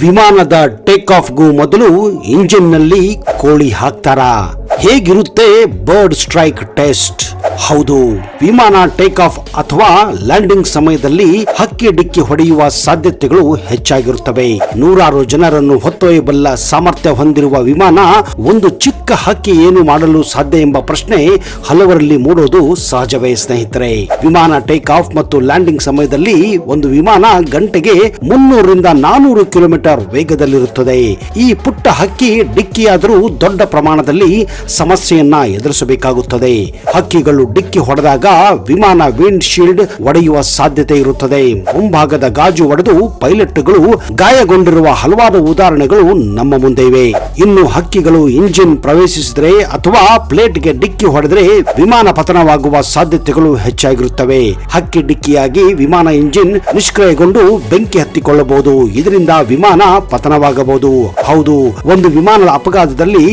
ವಿಮಾನದ ಟೇಕ್ ಆಫ್ಗೂ ಮೊದಲು ಇಂಜಿನ್ನಲ್ಲಿ ಕೋಳಿ ಹಾಕ್ತಾರಾ? ಹೇಗಿರುತ್ತೆ ಬರ್ಡ್ ಸ್ಟ್ರೈಕ್ ಟೆಸ್ಟ್? ಹೌದು, ವಿಮಾನ ಟೇಕ್ ಆಫ್ ಅಥವಾ ಲ್ಯಾಂಡಿಂಗ್ ಸಮಯದಲ್ಲಿ ಹಕ್ಕಿ ಡಿಕ್ಕಿ ಹೊಡೆಯುವ ಸಾಧ್ಯತೆಗಳು ಹೆಚ್ಚಾಗಿರುತ್ತವೆ. ನೂರಾರು ಜನರನ್ನು ಹೊತ್ತೊಯ್ಯಬಲ್ಲ ಸಾಮರ್ಥ್ಯ ಹೊಂದಿರುವ ವಿಮಾನ ಒಂದು ಚಿಕ್ಕ ಹಕ್ಕಿ ಏನು ಮಾಡಲು ಸಾಧ್ಯ ಎಂಬ ಪ್ರಶ್ನೆ ಹಲವರಲ್ಲಿ ಮೂಡೋದು ಸಹಜವೇ ಸ್ನೇಹಿತರೆ. ವಿಮಾನ ಟೇಕ್ ಆಫ್ ಮತ್ತು ಲ್ಯಾಂಡಿಂಗ್ ಸಮಯದಲ್ಲಿ ಒಂದು ವಿಮಾನ ಗಂಟೆಗೆ 300ರಿಂದ 400 ಕಿಲೋಮೀಟರ್ ವೇಗದಲ್ಲಿರುತ್ತದೆ. ಈ ಪುಟ್ಟ ಹಕ್ಕಿ ಡಿಕ್ಕಿಯಾದರೂ ದೊಡ್ಡ ಪ್ರಮಾಣದಲ್ಲಿ ಸಮಸ್ಯೆಯನ್ನ ಎದುರಿಸಬೇಕಾಗುತ್ತದೆ. ಹಕ್ಕಿಗಳು ಡಿಕ್ಕಿ ಹೊಡೆದಾಗ ವಿಮಾನ ವಿಂಡ್ ಶೀಲ್ಡ್ ಒಡೆಯುವ ಸಾಧ್ಯತೆ ಇರುತ್ತದೆ. ಮುಂಭಾಗದ ಗಾಜು ಒಡೆದು ಪೈಲಟ್ಗಳು ಗಾಯಗೊಂಡಿರುವ ಹಲವಾರು ಉದಾಹರಣೆಗಳು ನಮ್ಮ ಮುಂದೆ ಇವೆ. ಇನ್ನು ಹಕ್ಕಿಗಳು ಇಂಜಿನ್ ಪ್ರವೇಶಿಸಿದರೆ ಅಥವಾ ಪ್ಲೇಟ್ಗೆ ಡಿಕ್ಕಿ ಹೊಡೆದರೆ ವಿಮಾನ ಪತನವಾಗುವ ಸಾಧ್ಯತೆಗಳು ಹೆಚ್ಚಾಗಿರುತ್ತವೆ. ಹಕ್ಕಿ ಡಿಕ್ಕಿಯಾಗಿ ವಿಮಾನ ಇಂಜಿನ್ ನಿಷ್ಕ್ರಿಯಗೊಂಡು ಬೆಂಕಿ ಹತ್ತಿಕೊಳ್ಳಬಹುದು. ಇದರಿಂದ ವಿಮಾನ ಪತನವಾಗಬಹುದು. ಹೌದು, ಒಂದು ವಿಮಾನದ ಅಪಘಾತದಲ್ಲಿ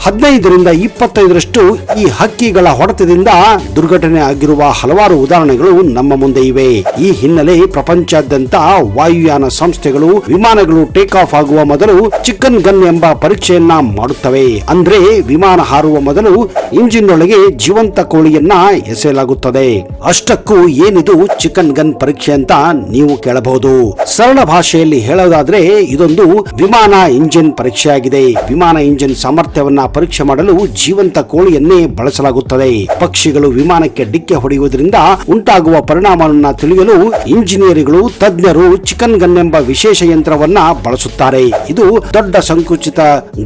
15ರಿಂದ 25ರಷ್ಟು ಈ ಹಕ್ಕಿಗಳ ಹೊಡೆತದಿಂದ ದುರ್ಘಟನೆ ಆಗಿರುವ ಹಲವಾರು ಉದಾಹರಣೆಗಳು ನಮ್ಮ ಮುಂದೆ ಇವೆ. ಈ ಹಿನ್ನೆಲೆ ಪ್ರಪಂಚಾದ್ಯಂತ ವಾಯುಯಾನ ಸಂಸ್ಥೆಗಳು ವಿಮಾನಗಳು ಟೇಕ್ ಆಫ್ ಆಗುವ ಮೊದಲು ಚಿಕನ್ ಗನ್ ಎಂಬ ಪರೀಕ್ಷೆಯನ್ನ ಮಾಡುತ್ತವೆ. ಅಂದ್ರೆ ವಿಮಾನ ಹಾರುವ ಮೊದಲು ಇಂಜಿನ್ ಒಳಗೆ ಜೀವಂತ ಕೋಳಿಯನ್ನ ಎಸೆಯಲಾಗುತ್ತದೆ. ಅಷ್ಟಕ್ಕೂ ಏನಿದು ಚಿಕನ್ ಗನ್ ಪರೀಕ್ಷೆ ಅಂತ ನೀವು ಕೇಳಬಹುದು. ಸರಳ ಭಾಷೆಯಲ್ಲಿ ಹೇಳೋದಾದ್ರೆ ಇದೊಂದು ವಿಮಾನ ಇಂಜಿನ್ ಪರೀಕ್ಷೆಯಾಗಿದೆ. ವಿಮಾನ ಇಂಜಿನ್ ಸಾಮರ್ಥ್ಯವನ್ನ ಪರೀಕ್ಷೆ ಮಾಡಲು ಜೀವಂತ ಕೋಳಿಯನ್ನೇ ಬಳಸಲಾಗುತ್ತದೆ. ಪಕ್ಷಿಗಳು ವಿಮಾನಕ್ಕೆ ಡಿಕ್ಕಿ ಹೊಡೆಯುವುದರಿಂದ ಉಂಟಾಗುವ ಪರಿಣಾಮವನ್ನ ತಿಳಿಯಲು ಇಂಜಿನಿಯರ್ಗಳು ತಜ್ಞರು ಚಿಕನ್ ಗನ್ ಎಂಬ ವಿಶೇಷ ಯಂತ್ರವನ್ನ ಬಳಸುತ್ತಾರೆ. ಇದು ದೊಡ್ಡ ಸಂಕುಚಿತ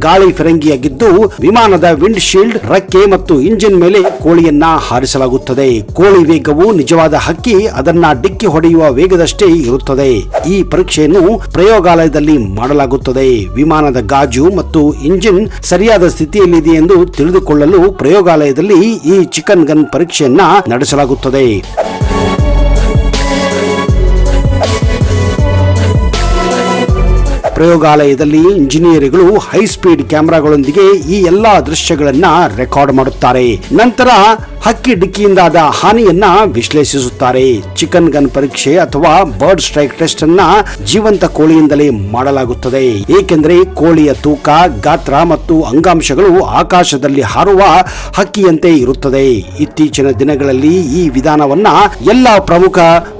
ಗಾಳಿ ಫಿರಂಗಿಯಾಗಿದ್ದು ವಿಮಾನದ ವಿಂಡ್ ಶೀಲ್ಡ್, ರೆಕ್ಕೆ ಮತ್ತು ಇಂಜಿನ್ ಮೇಲೆ ಕೋಳಿಯನ್ನ ಹಾರಿಸಲಾಗುತ್ತದೆ. ಕೋಳಿ ವೇಗವು ನಿಜವಾದ ಹಕ್ಕಿ ಅದನ್ನ ಡಿಕ್ಕಿ ಹೊಡೆಯುವ ವೇಗದಷ್ಟೇ ಇರುತ್ತದೆ. ಈ ಪರೀಕ್ಷೆಯನ್ನು ಪ್ರಯೋಗಾಲಯದಲ್ಲಿ ಮಾಡಲಾಗುತ್ತದೆ. ವಿಮಾನದ ಗಾಜು ಮತ್ತು ಇಂಜಿನ್ ಸರಿಯಾದ ಸ್ಥಿತಿಯಲ್ಲಿದೆ ಎಂದು ತಿಳಿದುಕೊಳ್ಳಲು ಪ್ರಯೋಗಾಲಯದಲ್ಲಿ ಈ ಚಿಕನ್ ಗನ್ ಪರೀಕ್ಷೆಯನ್ನ ನಡೆಸಲಾಗುತ್ತದೆ. ಪ್ರಯೋಗಾಲಯದಲ್ಲಿ ಇಂಜಿನಿಯರ್ಗಳು ಹೈ ಸ್ಪೀಡ್ ಕ್ಯಾಮೆರಾಗಳೊಂದಿಗೆ ಈ ಎಲ್ಲಾ ದೃಶ್ಯಗಳನ್ನ ರೆಕಾರ್ಡ್ ಮಾಡುತ್ತಾರೆ. ನಂತರ ಹಕ್ಕಿ ಡಿಕ್ಕಿಯಿಂದಾದ ಹಾನಿಯನ್ನ ವಿಶ್ಲೇಷಿಸುತ್ತಾರೆ. ಚಿಕನ್ ಗನ್ ಪರೀಕ್ಷೆ ಅಥವಾ ಬರ್ಡ್ ಸ್ಟ್ರೈಕ್ ಟೆಸ್ಟ್ ಅನ್ನ ಜೀವಂತ ಕೋಳಿಯಿಂದಲೇ ಮಾಡಲಾಗುತ್ತದೆ. ಏಕೆಂದರೆ ಕೋಳಿಯ ತೂಕ, ಗಾತ್ರ ಮತ್ತು ಅಂಗಾಂಶಗಳು ಆಕಾಶದಲ್ಲಿ ಹಾರುವ ಹಕ್ಕಿಯಂತೆ ಇರುತ್ತದೆ. ಇತ್ತೀಚಿನ ದಿನಗಳಲ್ಲಿ ಈ ವಿಧಾನವನ್ನ ಎಲ್ಲಾ ಪ್ರಮುಖ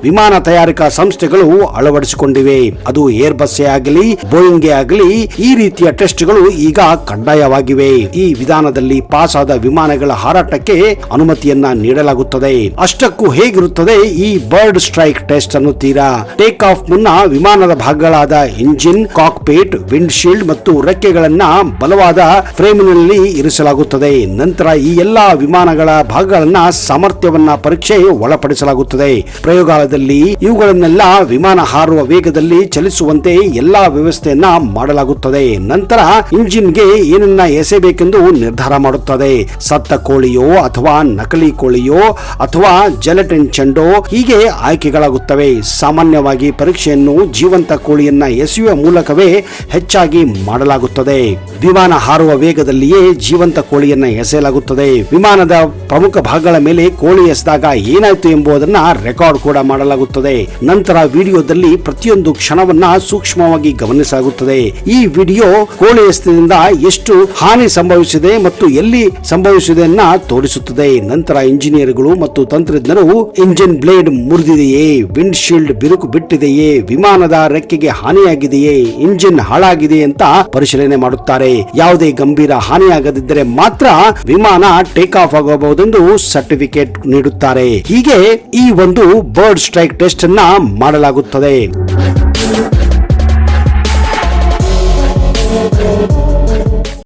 ವಿಮಾನ ತಯಾರಿಕಾ ಸಂಸ್ಥೆಗಳು ಅಳವಡಿಸಿಕೊಂಡಿವೆ. ಅದು ಏರ್ ಬಸ್ ಆಗಲಿ, ಬೋಯಿಂಗ್ ಆಗಲಿ, ಈ ರೀತಿಯ ಟೆಸ್ಟ್ಗಳು ಈಗ ಕಡ್ಡಾಯವಾಗಿವೆ. ಈ ವಿಧಾನದಲ್ಲಿ ಪಾಸ್ ಆದ ವಿಮಾನಗಳ ಹಾರಾಟಕ್ಕೆ ಅನುಮತಿಯನ್ನ ನೀಡಲಾಗುತ್ತದೆ. ಅಷ್ಟಕ್ಕೂ ಹೇಗಿರುತ್ತದೆ ಈ ಬರ್ಡ್ ಸ್ಟ್ರೈಕ್ ಟೆಸ್ಟ್ ಅನ್ನುತ್ತೀರಾ? ಟೇಕ್ ಆಫ್ ಮುನ್ನ ವಿಮಾನದ ಭಾಗಗಳಾದ ಇಂಜಿನ್, ಕಾಕ್ಪಿಟ್, ವಿಂಡ್ ಶೀಲ್ಡ್ ಮತ್ತು ರೆಕ್ಕೆಗಳನ್ನ ಬಲವಾದ ಫ್ರೇಮಿನಲ್ಲಿ ಇರಿಸಲಾಗುತ್ತದೆ. ನಂತರ ಈ ಎಲ್ಲಾ ವಿಮಾನಗಳ ಭಾಗಗಳನ್ನ ಸಾಮರ್ಥ್ಯವನ್ನ ಪರೀಕ್ಷೆ ಒಳಪಡಿಸಲಾಗುತ್ತದೆ. ಪ್ರಯೋಗಾಲಯದಲ್ಲಿ ಇವುಗಳನ್ನೆಲ್ಲ ವಿಮಾನ ಹಾರುವ ವೇಗದಲ್ಲಿ ಚಲಿಸುವಂತೆ ಎಲ್ಲಾ ವ್ಯವಸ್ಥೆಯನ್ನ ಮಾಡಲಾಗುತ್ತದೆ. ನಂತರ ಇಂಜಿನ್ಗೆ ಏನನ್ನ ಎಸೆಯಬೇಕೆಂದು ನಿರ್ಧಾರ ಮಾಡುತ್ತದೆ. ಸತ್ತ ಕೋಳಿಯೋ ಅಥವಾ ನಕಲಿ ಕೋಳಿಯೋ ಅಥವಾ ಜೆಲಟಿನ್ ಚೆಂಡೋ ಹೀಗೆ ಆಯ್ಕೆಗಳಾಗುತ್ತವೆ. ಸಾಮಾನ್ಯವಾಗಿ ಪರೀಕ್ಷೆಯನ್ನು ಜೀವಂತ ಕೋಳಿಯನ್ನ ಎಸೆಯುವ ಮೂಲಕವೇ ಹೆಚ್ಚಾಗಿ ಮಾಡಲಾಗುತ್ತದೆ. ವಿಮಾನ ಹಾರುವ ವೇಗದಲ್ಲಿಯೇ ಜೀವಂತ ಕೋಳಿಯನ್ನ ಎಸೆಯಲಾಗುತ್ತದೆ. ವಿಮಾನದ ಪ್ರಮುಖ ಭಾಗಗಳ ಮೇಲೆ ಕೋಳಿ ಎಸೆದಾಗ ಏನಾಯ್ತು ಎಂಬುದನ್ನ ರೆಕಾರ್ಡ್ ಕೂಡ ಮಾಡಲಾಗುತ್ತದೆ. ನಂತರ ವಿಡಿಯೋದಲ್ಲಿ ಪ್ರತಿಯೊಂದು ಕ್ಷಣವನ್ನ ಸೂಕ್ಷ್ಮವಾಗಿ ಗಮನಿಸಲಾಗುತ್ತದೆ. ಈ ವಿಡಿಯೋ ಕೋಳಿ ಎಸೆತದಿಂದ ಎಷ್ಟು ಹಾನಿ ಸಂಭವಿಸಿದೆ ಮತ್ತು ಎಲ್ಲಿ ಸಂಭವಿಸಿದೆ ತೋರಿಸುತ್ತದೆ. ನಂತರ ಇಂಜಿನಿಯರ್ಗಳು ಮತ್ತು ತಂತ್ರಜ್ಞರು ಇಂಜಿನ್ ಬ್ಲೇಡ್ ಮುರಿದಿದೆಯೇ, ವಿಂಡ್ ಶೀಲ್ಡ್ ಬಿರುಕು ಬಿಟ್ಟಿದೆಯೇ, ವಿಮಾನದ ರೆಕ್ಕೆಗೆ ಹಾನಿಯಾಗಿದೆಯೇ, ಇಂಜಿನ್ ಹಾಳಾಗಿದೆ ಅಂತ ಪರಿಶೀಲನೆ ಮಾಡುತ್ತಾರೆ. ಯಾವುದೇ ಗಂಭೀರ ಹಾನಿಯಾಗದಿದ್ದರೆ ಮಾತ್ರ ವಿಮಾನ ಟೇಕ್ ಆಫ್ ಆಗಬಹುದೆಂದು ಸರ್ಟಿಫಿಕೇಟ್ ನೀಡುತ್ತಾರೆ. ಹೀಗೆ ಈ ಒಂದು ಬರ್ಡ್ ಸ್ಟ್ರೈಕ್ ಟೆಸ್ಟ್ ಅನ್ನ ಮಾಡಲಾಗುತ್ತದೆ.